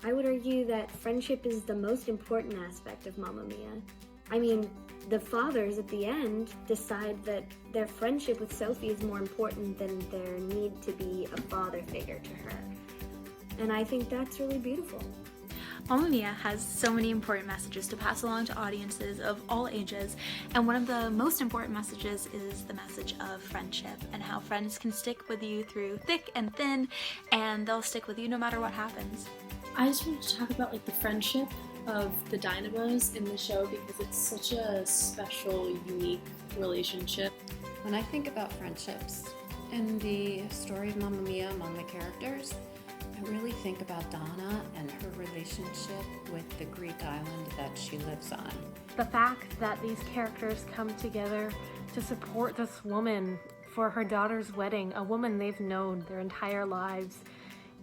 I would argue that friendship is the most important aspect of Mamma Mia. I mean, the fathers at the end decide that their friendship with Sophie is more important than their need to be a father figure to her. And I think that's really beautiful. Mamma Mia has so many important messages to pass along to audiences of all ages, and one of the most important messages is the message of friendship and how friends can stick with you through thick and thin, and they'll stick with you no matter what happens. I just wanted to talk about the friendship of the Dynamos in the show because it's such a special, unique relationship. When I think about friendships in the story of Mamma Mia among the characters, I really think about Donna and her relationship with the Greek island that she lives on. The fact that these characters come together to support this woman for her daughter's wedding, a woman they've known their entire lives,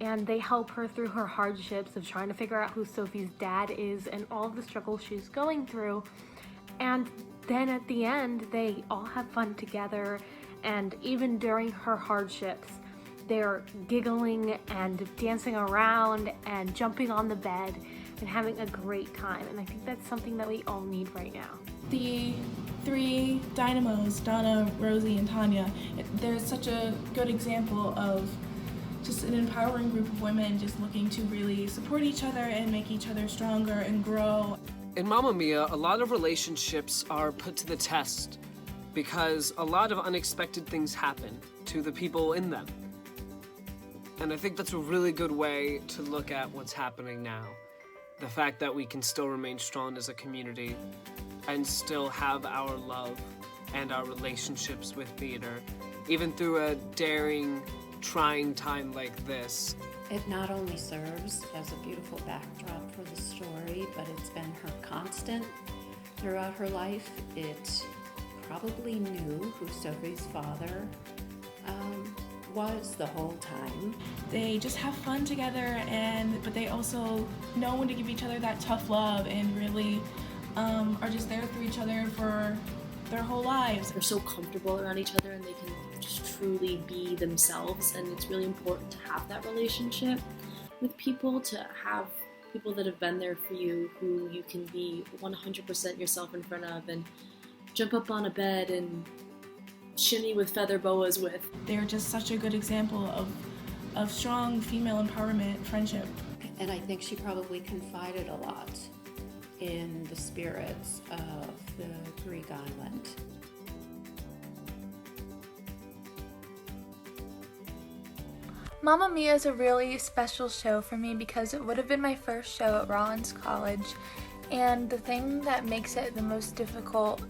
and they help her through her hardships of trying to figure out who Sophie's dad is and all of the struggles she's going through. And then at the end, they all have fun together, and even during her hardships, they're giggling and dancing around and jumping on the bed and having a great time. And I think that's something that we all need right now. The three dynamos, Donna, Rosie, and Tanya, they're such a good example of just an empowering group of women just looking to really support each other and make each other stronger and grow. In Mamma Mia, a lot of relationships are put to the test because a lot of unexpected things happen to the people in them. And I think that's a really good way to look at what's happening now. The fact that we can still remain strong as a community and still have our love and our relationships with theater, even through a daring, trying time like this. It not only serves as a beautiful backdrop for the story, but it's been her constant throughout her life. It probably knew who Sophie's father was the whole time. They just have fun together, but they also know when to give each other that tough love and really are just there for each other for their whole lives. They're so comfortable around each other and they can just truly be themselves, and it's really important to have that relationship with people, to have people that have been there for you who you can be 100% yourself in front of and jump up on a bed and shimmy with feather boas with. They're just such a good example of strong female empowerment friendship. And I think she probably confided a lot in the spirits of the Greek island. Mamma Mia is a really special show for me because it would have been my first show at Rollins College, and the thing that makes it the most difficult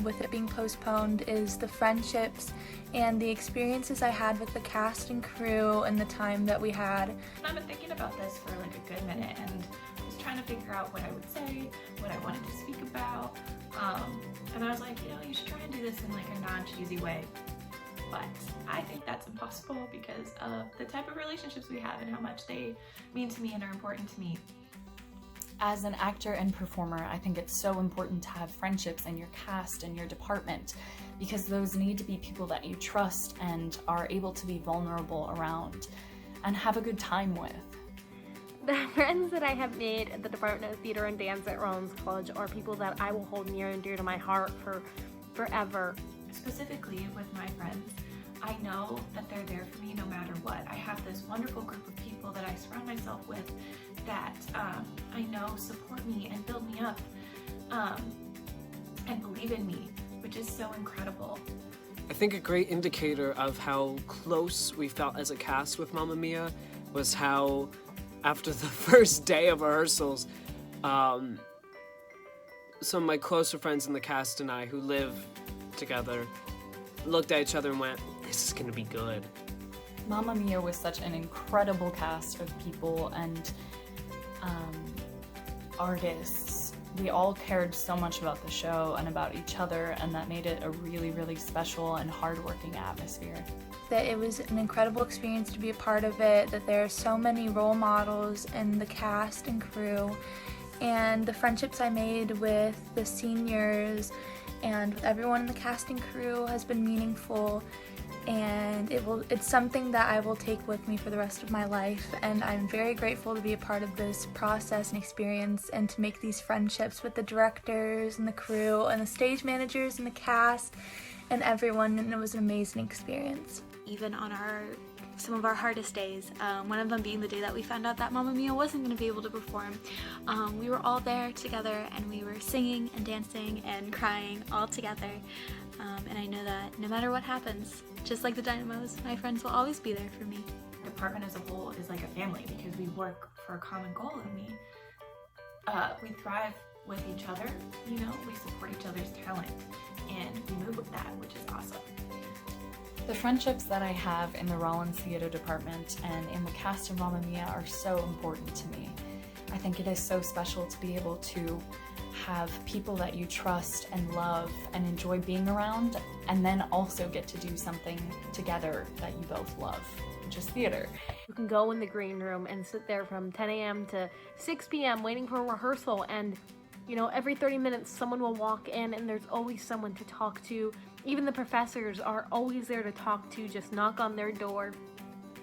with it being postponed is the friendships and the experiences I had with the cast and crew and the time that we had. I've been thinking about this for a good minute and was trying to figure out what I would say, what I wanted to speak about, and I was like, you should try and do this in a non-cheesy way. But I think that's impossible because of the type of relationships we have and how much they mean to me and are important to me. As an actor and performer, I think it's so important to have friendships in your cast and your department because those need to be people that you trust and are able to be vulnerable around and have a good time with. The friends that I have made at the Department of Theater and Dance at Rollins College are people that I will hold near and dear to my heart for forever. Specifically with my friends, I know that they're there for me no matter what. I have this wonderful group of people that I surround myself with that I know support me and build me up and believe in me, which is so incredible. I think a great indicator of how close we felt as a cast with Mamma Mia was how, after the first day of rehearsals, some of my closer friends in the cast and I who live together looked at each other and went, "This is gonna be good." Mamma Mia was such an incredible cast of people and artists. We all cared so much about the show and about each other, and that made it a really, really special and hardworking atmosphere. That it was an incredible experience to be a part of it, that there are so many role models in the cast and crew, and the friendships I made with the seniors and with everyone in the cast and crew has been meaningful, and it's something that I will take with me for the rest of my life, and I'm very grateful to be a part of this process and experience and to make these friendships with the directors and the crew and the stage managers and the cast and everyone, and it was an amazing experience. Even on some of our hardest days, one of them being the day that we found out that Mamma Mia wasn't going to be able to perform, we were all there together and we were singing and dancing and crying all together, and I know that no matter what happens, just like the Dynamos, my friends will always be there for me. The department as a whole is like a family because we work for a common goal, and we thrive with each other, you know, we support each other's talent and we move with that, which is awesome. The friendships that I have in the Rollins Theater Department and in the cast of Mamma Mia are so important to me. I think it is so special to be able to have people that you trust and love and enjoy being around, and then also get to do something together that you both love, which is theater. You can go in the green room and sit there from 10 a.m. to 6 p.m. waiting for a rehearsal, and you know, every 30 minutes someone will walk in and there's always someone to talk to. Even the professors are always there to talk to. Just knock on their door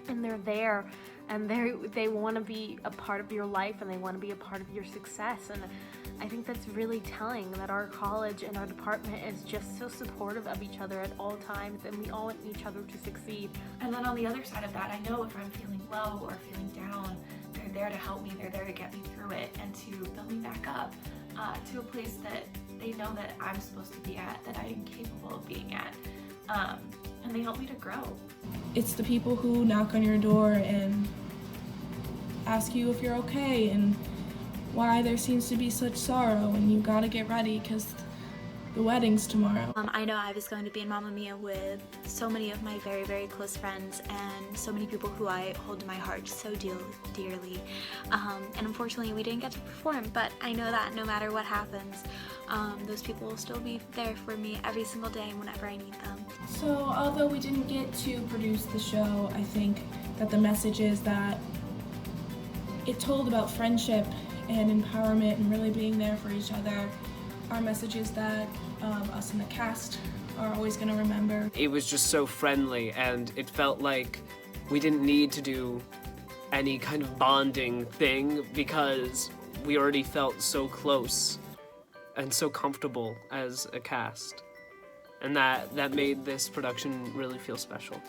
and they're there, and they want to be a part of your life and they want to be a part of your success. And I think that's really telling that our college and our department is just so supportive of each other at all times, and we all want each other to succeed. And then on the other side of that, I know if I'm feeling low or feeling down, they're there to help me, they're there to get me through it and to build me back up to a place that they know that I'm supposed to be at, that I am capable of being at, and they help me to grow. It's the people who knock on your door and ask you if you're okay and why there seems to be such sorrow, and you gotta get ready because the wedding's tomorrow. I know I was going to be in Mamma Mia with so many of my very, very close friends and so many people who I hold in my heart so dearly. And unfortunately we didn't get to perform, but I know that no matter what happens, those people will still be there for me every single day whenever I need them. So although we didn't get to produce the show, I think that the message is that it told about friendship and empowerment and really being there for each other. Our message is that us in the cast are always going to remember. It was just so friendly, and it felt like we didn't need to do any kind of bonding thing because we already felt so close and so comfortable as a cast. And that made this production really feel special.